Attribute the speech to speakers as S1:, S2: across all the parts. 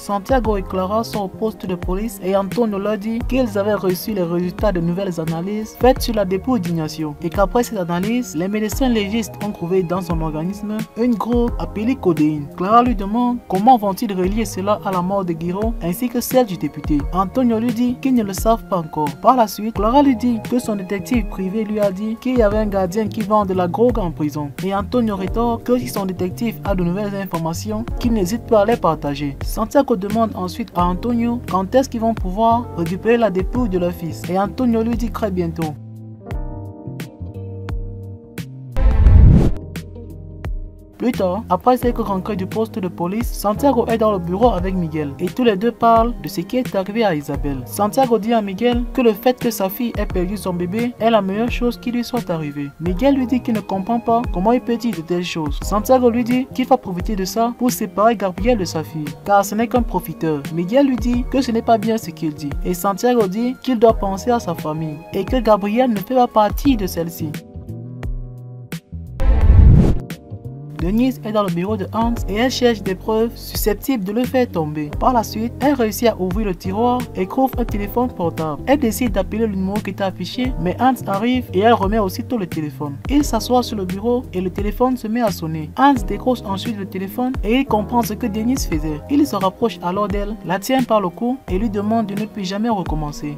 S1: Santiago et Clara sont au poste de police et Antonio leur dit qu'ils avaient reçu les résultats de nouvelles analyses faites sur la dépouille d'Ignacio et qu'après cette analyse, les médecins légistes ont trouvé dans son organisme une drogue appelée codéine. Clara lui demande comment vont-ils relier cela à la mort de Guiro ainsi que celle du député. Antonio lui dit qu'ils ne le savent pas encore. Par la suite, Clara lui dit que son détective privé lui a dit qu'il y avait un gardien qui vend de la drogue en prison. Et Antonio rétorque que si son détective a de nouvelles informations, qu'il n'hésite pas à les partager. Santiago demande ensuite à Antonio quand est-ce qu'ils vont pouvoir récupérer la dépouille de leur fils. Et Antonio lui dit très bientôt. Plus tard, après quelques rencontres du poste de police, Santiago est dans le bureau avec Miguel et tous les deux parlent de ce qui est arrivé à Isabelle. Santiago dit à Miguel que le fait que sa fille ait perdu son bébé est la meilleure chose qui lui soit arrivée. Miguel lui dit qu'il ne comprend pas comment il peut dire de telles choses. Santiago lui dit qu'il va profiter de ça pour séparer Gabriel de sa fille, car ce n'est qu'un profiteur. Miguel lui dit que ce n'est pas bien ce qu'il dit et Santiago dit qu'il doit penser à sa famille et que Gabriel ne fait pas partie de celle-ci. Denise est dans le bureau de Hans et elle cherche des preuves susceptibles de le faire tomber. Par la suite, elle réussit à ouvrir le tiroir et trouve un téléphone portable. Elle décide d'appeler le numéro qui était affiché, mais Hans arrive et elle remet aussitôt le téléphone. Il s'assoit sur le bureau et le téléphone se met à sonner. Hans décroche ensuite le téléphone et il comprend ce que Denise faisait. Il se rapproche alors d'elle, la tient par le cou et lui demande de ne plus jamais recommencer.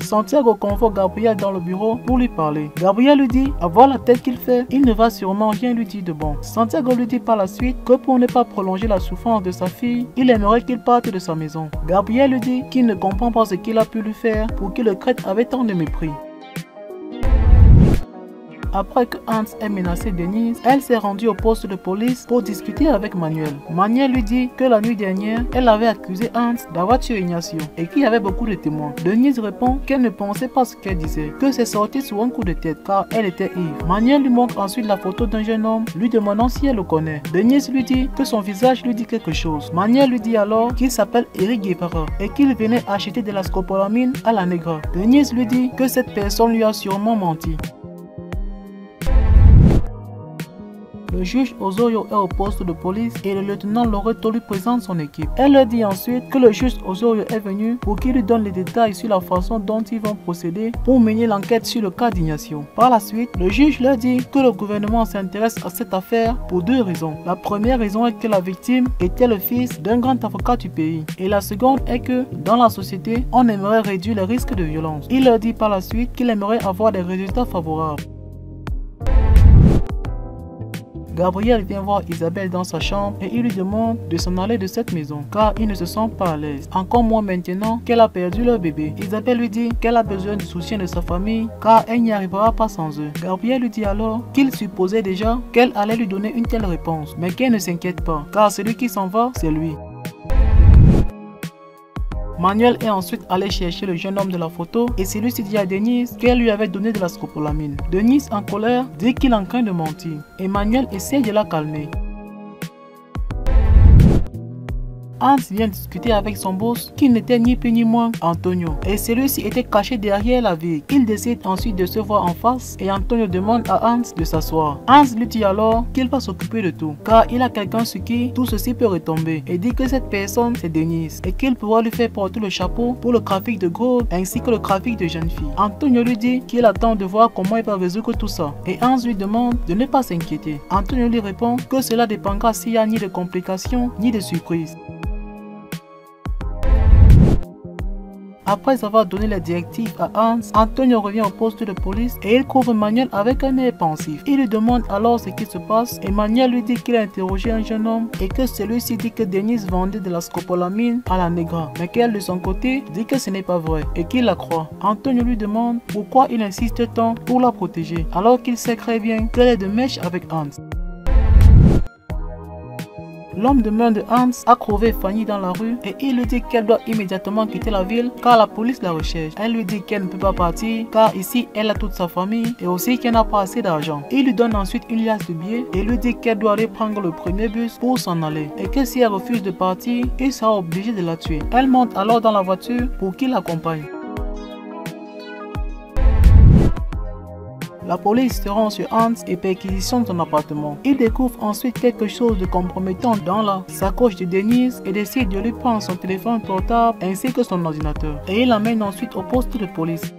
S1: Santiago convoque Gabriel dans le bureau pour lui parler. Gabriel lui dit, à voir la tête qu'il fait, il ne va sûrement rien lui dire de bon. Santiago lui dit par la suite que pour ne pas prolonger la souffrance de sa fille, il aimerait qu'il parte de sa maison. Gabriel lui dit qu'il ne comprend pas ce qu'il a pu lui faire pour qu'il le traite avec tant de mépris. Après que Hans ait menacé Denise, elle s'est rendue au poste de police pour discuter avec Manuel. Manuel lui dit que la nuit dernière, elle avait accusé Hans d'avoir tué Ignacio et qu'il y avait beaucoup de témoins. Denise répond qu'elle ne pensait pas ce qu'elle disait, que c'est sorti sous un coup de tête car elle était ivre. Manuel lui montre ensuite la photo d'un jeune homme, lui demandant si elle le connaît. Denise lui dit que son visage lui dit quelque chose. Manuel lui dit alors qu'il s'appelle Eric Guevara et qu'il venait acheter de la scopolamine à la Negra. Denise lui dit que cette personne lui a sûrement menti. Le juge Osorio est au poste de police et le lieutenant Loreto lui présente son équipe. Elle leur dit ensuite que le juge Osorio est venu pour qu'il lui donne les détails sur la façon dont ils vont procéder pour mener l'enquête sur le cas d'Ignacio. Par la suite, le juge leur dit que le gouvernement s'intéresse à cette affaire pour deux raisons. La première raison est que la victime était le fils d'un grand avocat du pays. Et la seconde est que, dans la société, on aimerait réduire les risques de violence. Il leur dit par la suite qu'il aimerait avoir des résultats favorables. Gabriel vient voir Isabelle dans sa chambre et il lui demande de s'en aller de cette maison car il ne se sent pas à l'aise. Encore moins maintenant qu'elle a perdu leur bébé. Isabelle lui dit qu'elle a besoin du soutien de sa famille car elle n'y arrivera pas sans eux. Gabriel lui dit alors qu'il supposait déjà qu'elle allait lui donner une telle réponse, mais qu'elle ne s'inquiète pas car celui qui s'en va, c'est lui. Manuel est ensuite allé chercher le jeune homme de la photo et celui-ci dit à Denise qu'elle lui avait donné de la scopolamine. Denise, en colère, dit qu'il est en train de mentir et Manuel essaie de la calmer. Hans vient discuter avec son boss qui n'était ni plus ni moins Antonio et celui-ci était caché derrière la vitre. Il décide ensuite de se voir en face et Antonio demande à Hans de s'asseoir. Hans lui dit alors qu'il va s'occuper de tout car il a quelqu'un sur qui tout ceci peut retomber et dit que cette personne c'est Denise et qu'il pourra lui faire porter le chapeau pour le trafic de drogue ainsi que le trafic de jeunes filles. Antonio lui dit qu'il attend de voir comment il va résoudre tout ça et Hans lui demande de ne pas s'inquiéter. Antonio lui répond que cela dépendra s'il n'y a ni de complications ni de surprises. Après avoir donné les directives à Hans, Antonio revient au poste de police et il couvre Manuel avec un air pensif. Il lui demande alors ce qui se passe et Manuel lui dit qu'il a interrogé un jeune homme et que celui-ci dit que Denise vendait de la scopolamine à la Negra, mais qu'elle de son côté dit que ce n'est pas vrai et qu'il la croit. Antonio lui demande pourquoi il insiste tant pour la protéger alors qu'il sait très bien qu'elle est de mèche avec Hans. L'homme de main de Hans a trouvé Fanny dans la rue et il lui dit qu'elle doit immédiatement quitter la ville car la police la recherche. Elle lui dit qu'elle ne peut pas partir car ici elle a toute sa famille et aussi qu'elle n'a pas assez d'argent. Il lui donne ensuite une liasse de billets et lui dit qu'elle doit aller prendre le premier bus pour s'en aller et que si elle refuse de partir, il sera obligé de la tuer. Elle monte alors dans la voiture pour qu'il l'accompagne. La police se rend sur Hans et perquisitionne son appartement. Il découvre ensuite quelque chose de compromettant dans la sacoche de Denise et décide de lui prendre son téléphone portable ainsi que son ordinateur. Et il l'amène ensuite au poste de police.